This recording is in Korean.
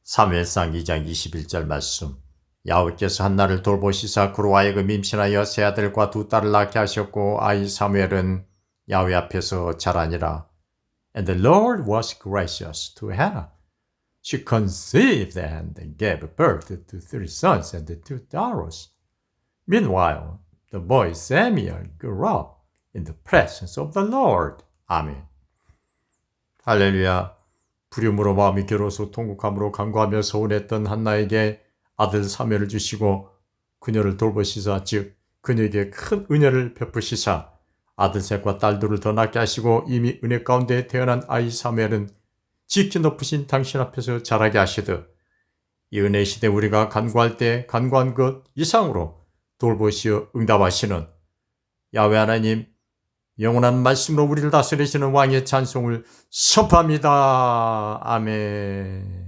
사무엘상 2장 21절 말씀. 야훼께서 한나를 돌보시사 그로 하여금 임신하여 세 아들과 두 딸을 낳게 하셨고 아이 사무엘은 야훼 앞에서 자라니라. And the Lord was gracious to Hannah. She conceived and gave birth to 3 sons and 2 daughters. Meanwhile, the boy Samuel grew up in the presence of the Lord. 아멘. 할렐루야. 부름으로 마음이 괴로워서 통곡함으로 간구하며 서운했던 한나에게 아들 사무엘을 주시고 그녀를 돌보시사 즉 그녀에게 큰 은혜를 베푸시사 아들 셋과 딸 둘을 더 낳게 하시고 이미 은혜 가운데 태어난 아이 사무엘은 지극히 높으신 당신 앞에서 자라게 하시듯 이 은혜 시대 우리가 간구할 때 간구한 것 이상으로 돌보시어 응답하시는 야훼 하나님 영원한 말씀으로 우리를 다스리시는 왕의 찬송을 선포합니다. 아멘.